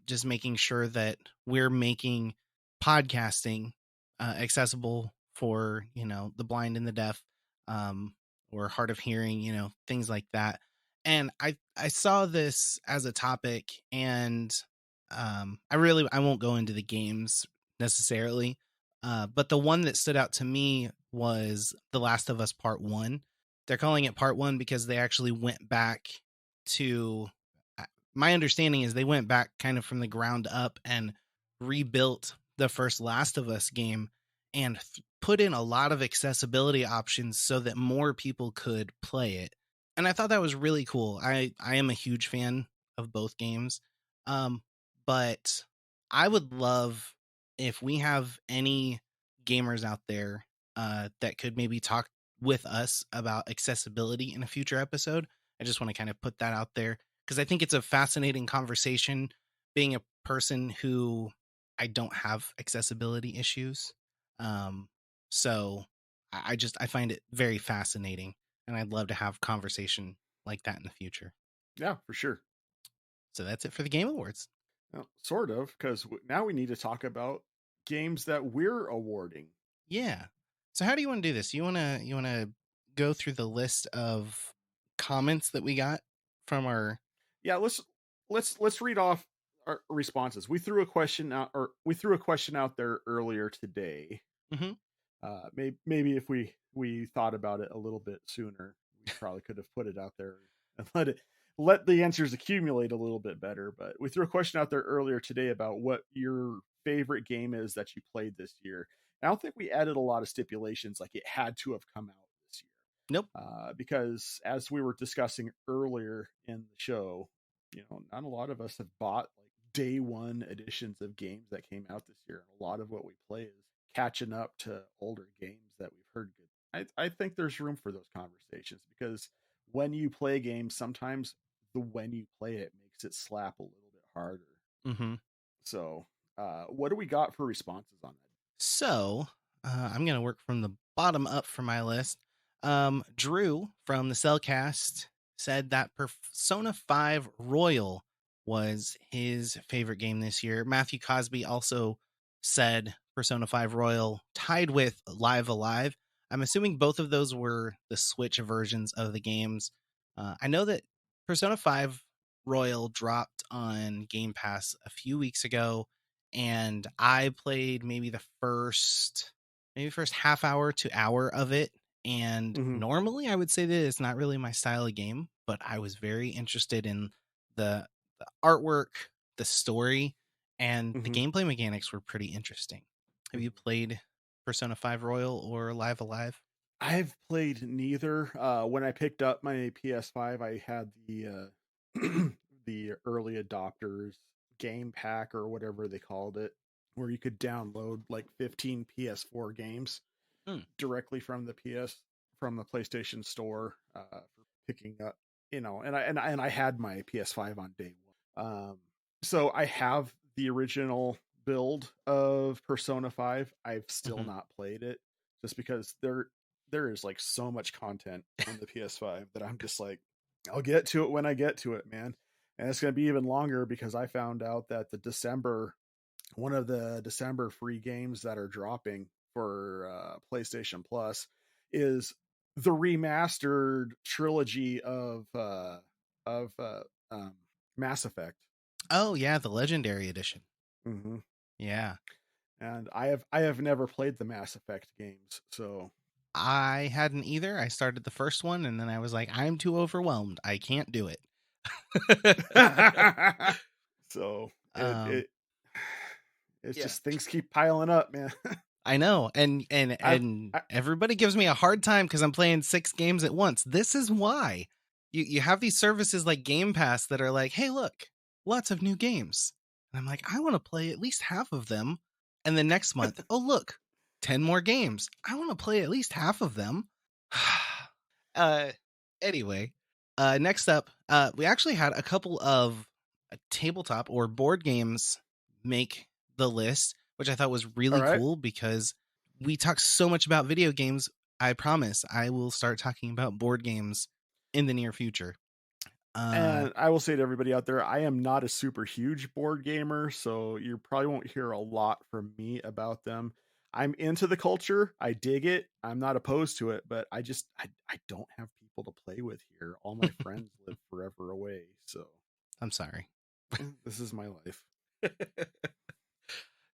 Just making sure that we're making podcasting accessible for the blind and the deaf, um, or hard of hearing, things like that. And I saw this as a topic, and I won't go into the games necessarily, but the one that stood out to me was The Last of Us Part One. They're calling it Part One because they actually went back to. My understanding is they went back kind of from the ground up and rebuilt the first Last of Us game and put in a lot of accessibility options so that more people could play it. And I thought that was really cool. I am a huge fan of both games. Um, but I would love if we have any gamers out there that could maybe talk with us about accessibility in a future episode. I just want to kind of put that out there because I think it's a fascinating conversation. Being a person who I don't have accessibility issues, um, so I find it very fascinating, and I'd love to have conversation like that in the future.
Yeah, for sure.
So that's it for the Game Awards.
Well, sort of, because now we need to talk about games that we're awarding.
Yeah. So how do you want to do this? You want to go through the list of comments that we got from our.
Yeah, let's read off our responses. We threw a question out there earlier today.
Mm-hmm.
Maybe if we thought about it a little bit sooner, we probably could have put it out there and let the answers accumulate a little bit better. But we threw a question out there earlier today about what your favorite game is that you played this year. I don't think we added a lot of stipulations like it had to have come out this year.
Nope.
Because as we were discussing earlier in the show, not a lot of us have bought like day one editions of games that came out this year. And a lot of what we play is catching up to older games that we've heard good. I think there's room for those conversations because when you play games, sometimes when you play it makes it slap a little bit harder.
Mm-hmm.
So, what do we got for responses on that?
So I'm going to work from the bottom up for my list. Drew from the Cellcast said that Persona 5 Royal was his favorite game this year. Matthew Cosby also said Persona 5 Royal tied with Live Alive. I'm assuming both of those were the Switch versions of the games. I know that Persona 5 Royal dropped on Game Pass a few weeks ago, and I played maybe the first half hour to hour of it. And
Mm-hmm.
normally I would say that it's not really my style of game, but I was very interested in the artwork, the story, and the
Mm-hmm.
gameplay mechanics were pretty interesting. Have you played Persona 5 Royal or Live Alive?
I've played neither. When I picked up my PS5, I had the the early adopters game pack or whatever they called it, where you could download like 15 PS4 games
Hmm.
directly from the PlayStation Store for picking up. And I had my PS5 on day one. So I have the original build of Persona 5. I've still
Mhm.
not played it just because there is like so much content on the PS5 that I'm just like, I'll get to it when I get to it, man. And it's going to be even longer because I found out that one of the December free games that are dropping for PlayStation Plus is the remastered trilogy of Mass Effect.
Oh yeah, the Legendary Edition.
Mm-hmm.
Yeah.
And I have never played the Mass Effect games, so
I hadn't either. I started the first one and then I was like, I'm too overwhelmed. I can't do it.
so
um
it's
yeah.
just things keep piling up, man.
I know. And and
I've
and
I,
everybody gives me a hard time cuz I'm playing 6 games at once. This is why. You have these services like Game Pass that are like, "Hey, look, lots of new games." And I'm like, "I want to play at least half of them." And the next month, "Oh, look, 10 more games. I want to play at least half of them." uh anyway, next up, we actually had a couple of tabletop or board games make the list, which I thought was
all
really
right.
cool because we talk so much about video games. I promise I will start talking about board games in the near future. Uh
And I will say to everybody out there, I am not a super huge board gamer, so you probably won't hear a lot from me about them. I'm into the culture. I dig it. I'm not opposed to it, but I don't have people to play with here. All my friends live forever away, so
I'm sorry.
this is my life.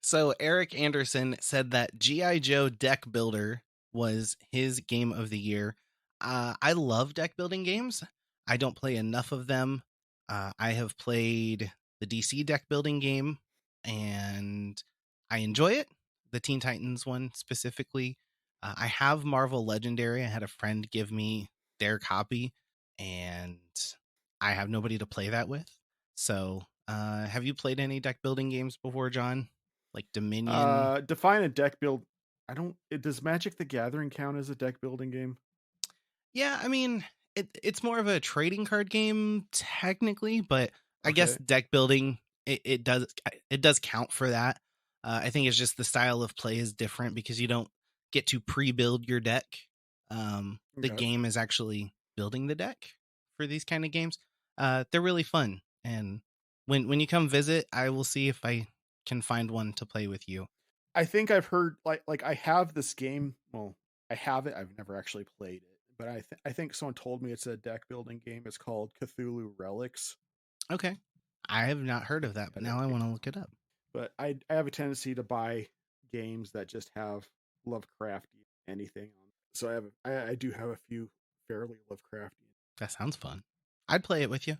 So Eric Anderson said that GI Joe Deck Builder was his game of the year. I love deck building games. I don't play enough of them. I have played the DC deck building game, and I enjoy it. The Teen Titans one specifically. I have Marvel Legendary. I had a friend give me their copy, and I have nobody to play that with. So, have you played any deck building games before, John? Like Dominion?
Define a deck build. Does Magic the Gathering count as a deck building game?
Yeah, I mean, it's more of a trading card game technically, but I guess
Okay.
deck building it does count for that. I think it's just the style of play is different because you don't get to pre-build your deck. The
Okay.
game is actually building the deck for these kind of games. They're really fun, and when you come visit, I will see if I can find one to play with you.
I think I've heard like I have this game. Well, I have it. I've never actually played it, but I think someone told me it's a deck building game. It's called Cthulhu Relics.
Okay, I have not heard of that, but now I want to look it up.
But I have a tendency to buy games that just have Lovecrafty anything on. So I do have a few fairly Lovecrafty.
That sounds fun. I'd play it with you.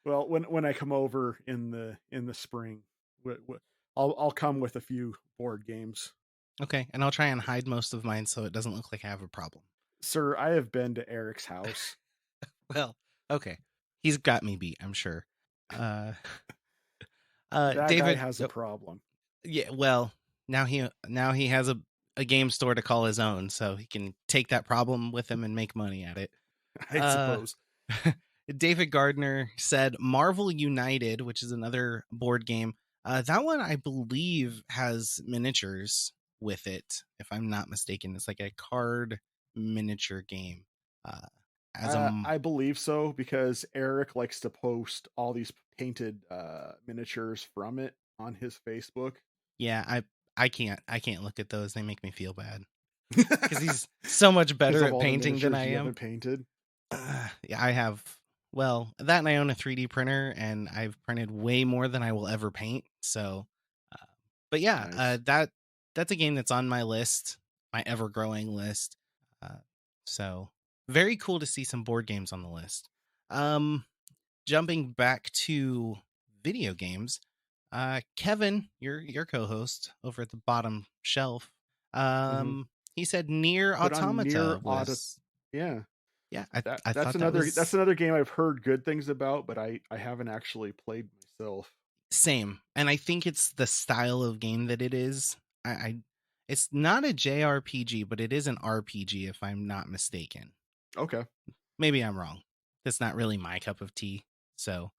Well, when I come over in the spring, I'll come with a few board games.
Okay, and I'll try and hide most of mine so it doesn't look like I have a problem.
Sir, I have been to Eric's house.
Well, okay, he's got me beat, I'm sure.
That
David
guy has a problem.
Yeah, well, now he has a game store to call his own, so he can take that problem with him and make money at it.
I suppose.
David Gardner said Marvel United, which is another board game. That one I believe has miniatures with it, if I'm not mistaken. It's like a card miniature game.
I believe so because Eric likes to post all these painted miniatures from it on his Facebook.
Yeah, I can't look at those. They make me feel bad because he's so much better at painting than I am.
Haven't painted.
Yeah, I have. Well, that and I own a 3D printer, and I've printed way more than I will ever paint. So, but yeah,
nice.
That's a game that's on my list, my ever growing list. So very cool to see some board games on the list. Jumping back to video games, Kevin, your co-host over at the bottom shelf, he said Nier Automata was.
Yeah.
Yeah,
I that's another game I've heard good things about, but I haven't actually played myself.
Same, and I think it's the style of game that it is. It's not a JRPG, but it is an RPG, if I'm not mistaken.
Okay,
maybe I'm wrong. That's not really my cup of tea, so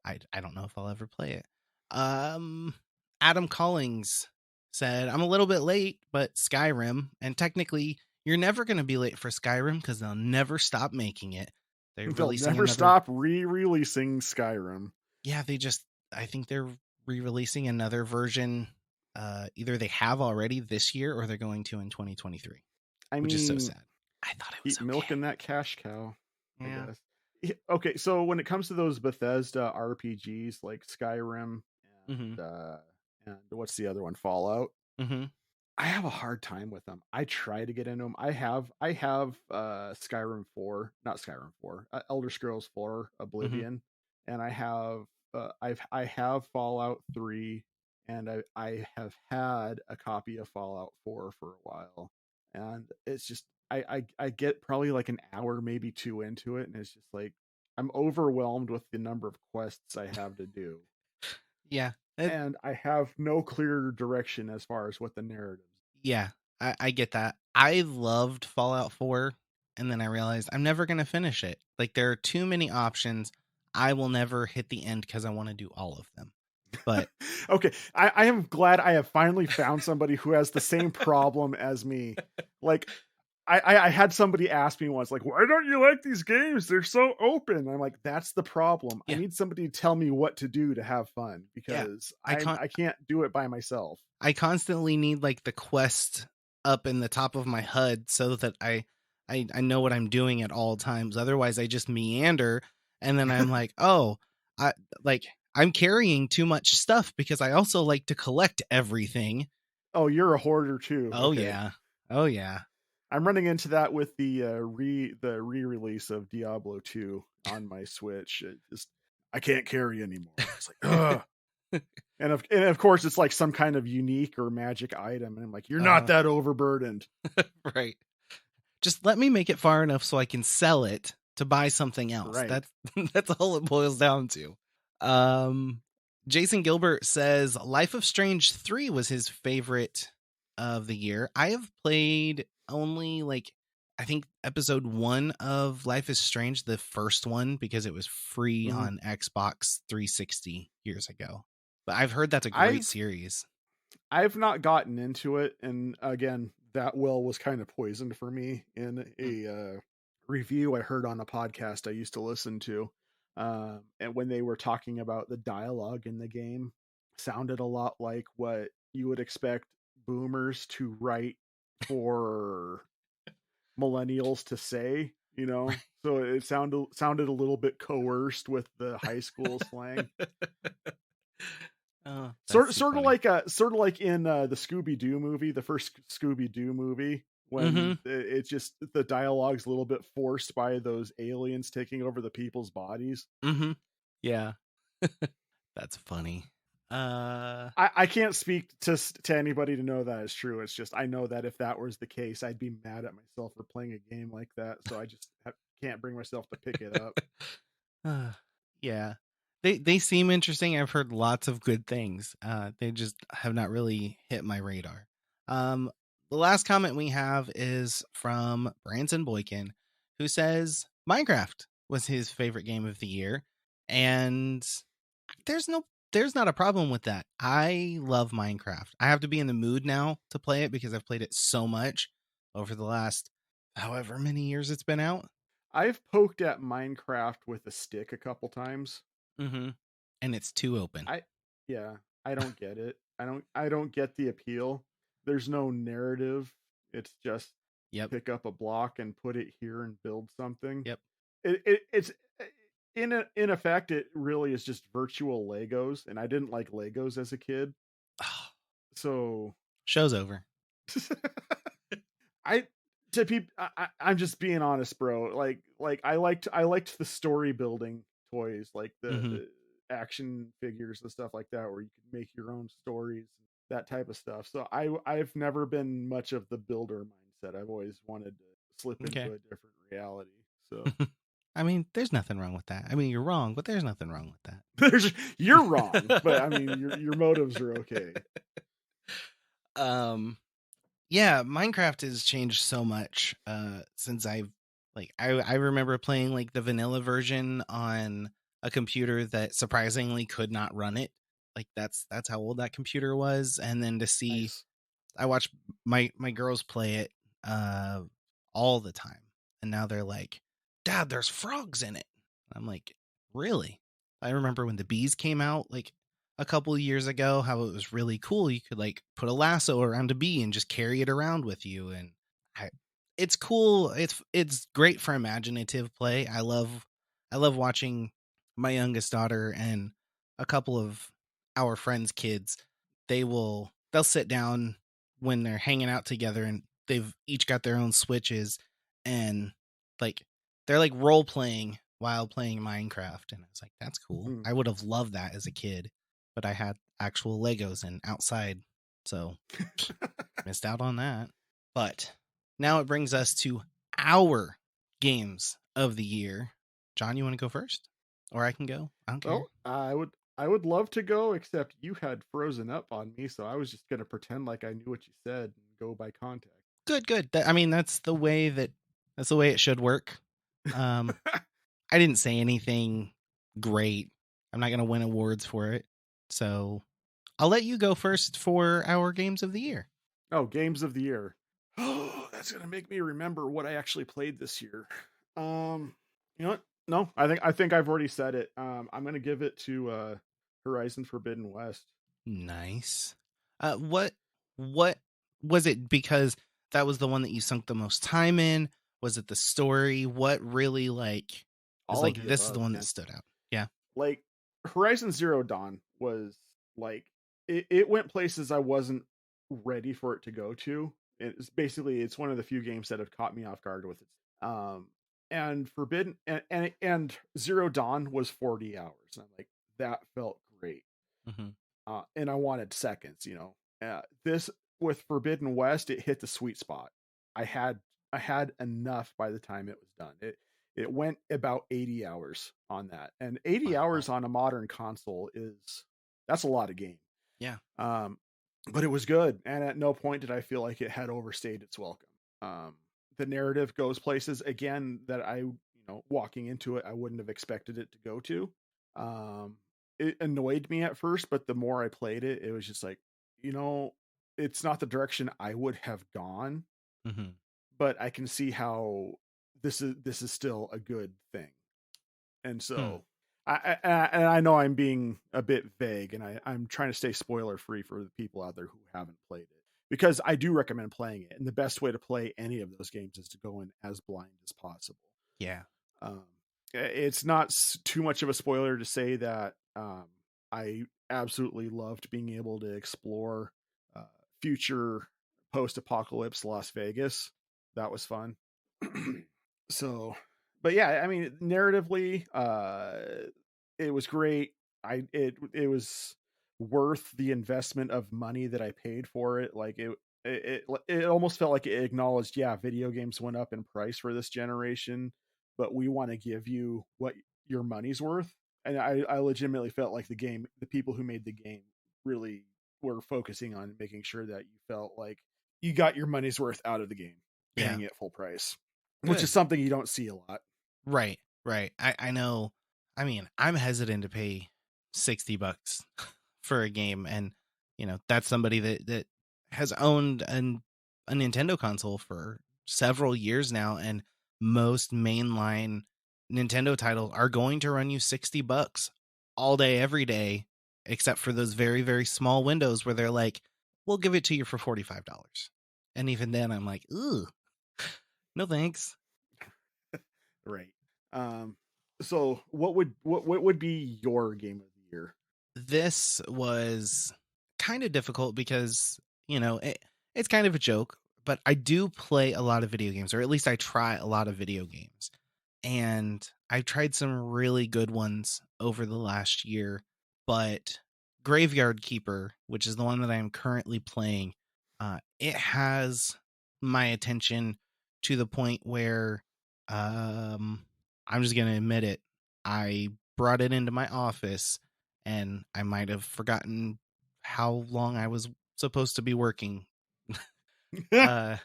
I don't know if I'll ever play it. Adam Collings said, I'm a little bit late, but Skyrim, and technically you're never going to be late for Skyrim because they'll never stop making it.
They'll never stop re-releasing Skyrim.
Yeah, I think they're re-releasing another version. Either they have already this year or they're going to in 2023, which is so sad. I thought it was
keep milking that cash cow.
Yeah.
I guess. Okay, so when it comes to those Bethesda RPGs like Skyrim and what's the other one, Fallout, I have a hard time with them. I try to get into them. I have Skyrim 4, not Skyrim 4, Elder Scrolls 4 Oblivion, and I have Fallout 3, and I have had a copy of Fallout 4 for a while, and it's just I get probably like an hour, maybe two into it, and it's just like I'm overwhelmed with the number of quests I have to do.
Yeah.
And I have no clear direction as far as what the narrative is.
Yeah, I get that. I loved Fallout 4, and then I realized I'm never going to finish it. Like, there are too many options. I will never hit the end because I want to do all of them. But
okay, I am glad I have finally found somebody who has the same problem as me. Like, I had somebody ask me once, like, why don't you like these games? They're so open. I'm like, that's the problem. Yeah. I need somebody to tell me what to do to have fun because I can't do it by myself.
I constantly need like the quest up in the top of my HUD so that I know what I'm doing at all times. Otherwise, I just meander, and then I'm like, oh, I'm carrying too much stuff because I also like to collect everything.
Oh, you're a hoarder too.
Oh, okay. Yeah. Oh, yeah.
I'm running into that with the re-release of Diablo 2 on my Switch. I can't carry anymore. It's like, ugh. and of course, it's like some kind of unique or magic item, and I'm like, you're not that overburdened,
right? Just let me make it far enough so I can sell it to buy something else. Right. That's all it boils down to. Jason Gilbert says Life of Strange 3 was his favorite of the year. I have played only I think episode 1 of Life is Strange, the first one, because it was free on Xbox 360 years ago. But I've heard that's a great series.
I've not gotten into it, and again, that well was kind of poisoned for me in
Mm.
a review I heard on a podcast I used to listen to, and when they were talking about the dialogue in the game, sounded a lot like what you would expect boomers to write for millennials to say, you know. So it sounded a little bit coerced with the high school slang.
Oh, that's
Sort
too
sort of
funny.
like in the Scooby Doo movie, the first Scooby Doo movie,
Mm-hmm.
when it's just the dialogue's a little bit forced by those aliens taking over the people's bodies.
Mm-hmm. Yeah. That's funny. Uh
I can't speak to anybody to know that is true. It's just I know that if that was the case, I'd be mad at myself for playing a game like that. So I just can't bring myself to pick it up.
yeah. They seem interesting. I've heard lots of good things. They just have not really hit my radar. Um the last comment we have is from Branson Boykin, who says Minecraft was his favorite game of the year. And there's no there's not a problem with that. I love Minecraft. I have to be in the mood now to play it because I've played it so much over the last however many years it's been out.
I've poked at Minecraft with a stick a couple times.
Mm-hmm. And it's too open.
I yeah, I don't get it. I don't get the appeal. There's no narrative. It's just
Yep.
pick up a block and put it here and build something.
Yep.
It's in effect it really is just virtual Legos, and I didn't like Legos as a kid. So
Show's over.
I to people I'm just being honest, bro. Like I liked the story building toys, like
Mm-hmm.
the action figures and stuff like that, where you could make your own stories, that type of stuff. So I've never been much of the builder mindset. I've always wanted to slip into
Okay.
a different reality. So
I mean, there's nothing wrong with that. I mean, you're wrong, but there's nothing wrong with
you're wrong, but I mean
that.
your motives are okay.
um yeah, Minecraft has changed so much since I remember playing like the vanilla version on a computer that surprisingly could not run it. Like that's how old that computer was. And then to see
Nice.
I watch my girls play it uh all the time. And now they're like, "Dad, there's frogs in it." I'm like, "Really?" I remember when the bees came out like a couple of years ago, how it was really cool. You could like put a lasso around a bee and just carry it around with you, and I, it's cool. It's great for imaginative play. I love watching my youngest daughter and a couple of our friends' kids. They'll sit down when they're hanging out together, and they've each got their own switches, and like they're like role playing while playing Minecraft. And I was like, that's cool. I would have loved that as a kid, but I had actual Legos and outside, so missed out on that. But now it brings us to our games of the year. John, you want to go first? Or I can go. I don't care.
Well, I would love to go, except you had frozen up on me, so I was just gonna pretend like I knew what you said and go by context.
Good, good. I mean, that's the way it should work. I didn't say anything great. I'm not going to win awards for it. So I'll let you go first for our games of the year.
Oh, games of the year. Oh, that's gonna make me remember what I actually played this year. You know what? No, I think I've already said it. I'm gonna give it to Horizon Forbidden West.
Nice. What was it because that was the one that you sunk the most time in? Was it the story? What really like is
All of
like
the
this is the
above,
one that
man.
stood out? Yeah.
Like Horizon Zero Dawn was like it went places I wasn't ready for it to go to. It's one of the few games that have caught me off guard with it. Um and Forbidden and Zero Dawn was 40 hours. And I'm like, that felt great.
Mm-hmm.
And I wanted seconds, you know. This with Forbidden West, it hit the sweet spot. I had I had enough by the time it was done. It went about 80 hours on that, and 80
Wow.
hours on a modern console that's a lot of game.
Yeah.
Um, but it was good, and at no point did I feel like it had overstayed its welcome. The narrative goes places again that walking into it, I wouldn't have expected it to go to. Um, it annoyed me at first, but the more I played it, it was just like, you know, it's not the direction I would have gone,
Mm-hmm.
but I can see how this is still a good thing. And
Hmm.
so and I know I'm being a bit vague, and I'm trying to stay spoiler free for the people out there who haven't played it, because I do recommend playing it. And the best way to play any of those games is to go in as blind as possible.
Yeah.
Um, it's not too much of a spoiler to say that I absolutely loved being able to explore uh, future post-apocalypse Las Vegas. That was fun. So, but yeah, I mean, narratively, it was great. It was worth the investment of money that I paid for it. Like it almost felt like it acknowledged, yeah, video games went up in price for this generation, but we want to give you what your money's worth. And I legitimately felt like the people who made the game really were focusing on making sure that you felt like you got your money's worth out of the game,
Yeah.
paying it full price, which is
Good.
something you don't see a lot.
Right. Right. I know. I mean, I'm hesitant to pay $60 for a game, and that's somebody that has owned a Nintendo console for several years now, and most mainline Nintendo titles are going to run you $60 all day every day, except for those very, very small windows where they're like, we'll give it to you for $45. And even then I'm like, ooh, no thanks.
Right. Um, so what would be your game of the year?
This was kind of difficult because, it's kind of a joke, but I do play a lot of video games, or at least I try a lot of video games. And I've tried some really good ones over the last year, but Graveyard Keeper, which is the one that I am currently playing, it has my attention to the point where I'm just going to admit it. I brought it into my office and I might have forgotten how long I was supposed to be working. uh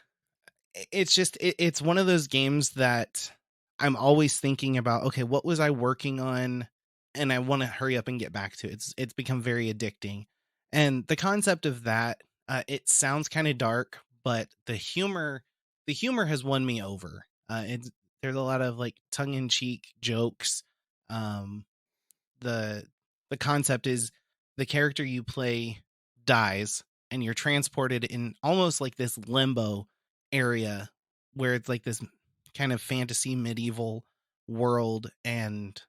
it's one of those games that I'm always thinking about, okay, what was I working on, and I want to hurry up and get back to it. It's become very addicting. And the concept of that, it sounds kind of dark, but the humor has won me over. There's a lot of like tongue-in-cheek jokes. um the the concept is the character you play dies and you're transported in almost like this limbo area where it's like this kind of fantasy medieval world, and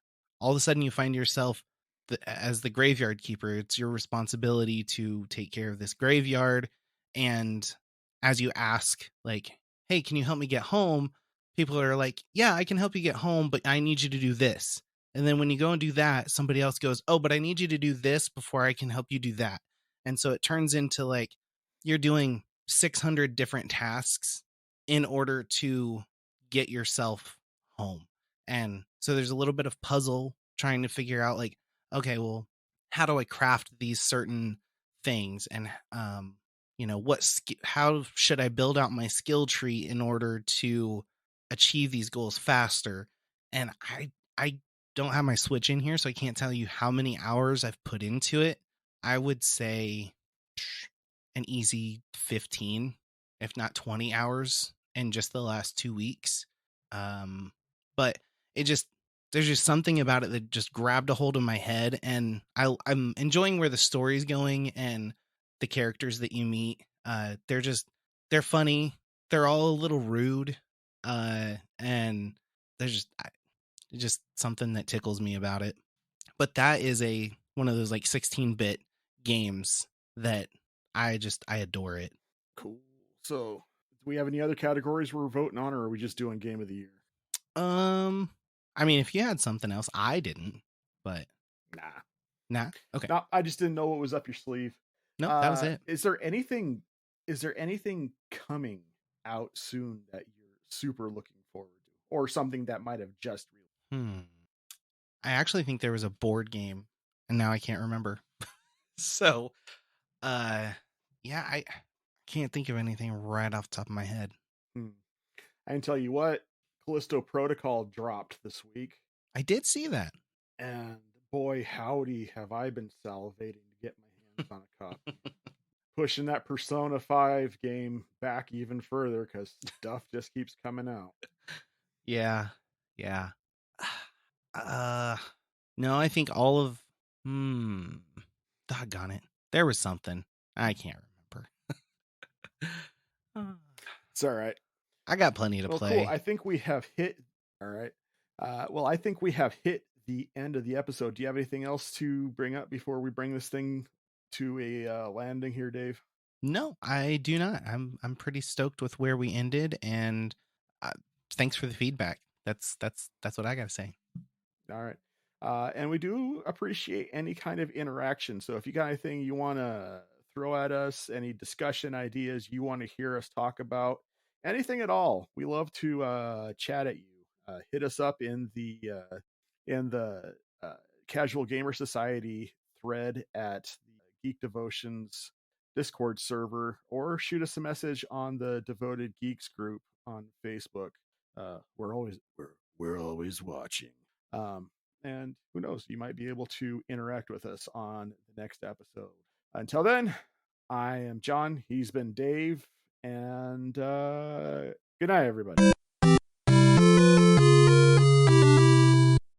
all of a sudden you find yourself as the graveyard keeper. It's your responsibility to take care of this graveyard, and as you ask, like, hey, can you help me get home, people are like, yeah, I can help you get home, but I need you to do this. And then when you go and do that, somebody else goes, oh, but I need you to do this before I can help you do that. And so it turns into like you're doing 600 different tasks in order to get yourself home. And so there's a little bit of puzzle trying to figure out, like, okay, well, how do I craft these certain things? And, how should I build out my skill tree in order to achieve these goals faster? And I don't have my Switch in here, so I can't tell you how many hours I've put into it. I would say an easy 15, if not 20 hours in just the last 2 weeks. But it just, there's just something about it that just grabbed a hold of my head, and I'm enjoying where the story's going and the characters that you meet. They're funny. They're all a little rude. And there's just something that tickles me about it. But that is one of those like 16-bit games that I adore it.
Cool. So, do we have any other categories we're voting on, or are we just doing game of the year?
Um, I mean, if you had something else, I didn't, but
Nah.
nah. Okay,
No, I just didn't know what was up your sleeve.
nope, that was
Uh,
it.
is there anything? Is there anything coming out soon that you're super looking forward to, or something that might have just released?
Hmm. I actually think there was a board game, and now I can't remember. So, uh, yeah, I can't think of anything right off the top of my head.
Hmm. I can tell you what, Callisto Protocol dropped this week,
I did see that.
and boy, howdy, have I been salivating to get my hands on a copy. pushing that Persona 5 game back even further because stuff just keeps coming out.
Yeah. Yeah. Uh no, I think all of doggone it. There was something. I can't remember.
It's all right.
I got plenty to
Well, cool.
play.
I think we have hit. All right. Well, I think we have hit the end of the episode. Do you have anything else to bring up before we bring this thing to a landing here, Dave?
No, I do not. I'm pretty stoked with where we ended, and uh, thanks for the feedback. That's what I got to say.
All right. And we do appreciate any kind of interaction. So if you got anything you want to throw at us, any discussion ideas you want to hear us talk about, anything at all, we love to chat at you. Hit us up in the Casual Gamer Society thread at the Geek Devotions Discord server, or shoot us a message on the Devoted Geeks group on Facebook. We're always watching. Um, and who knows, you might be able to interact with us on the next episode. Until then, I am John. He's been Dave. And good night, everybody.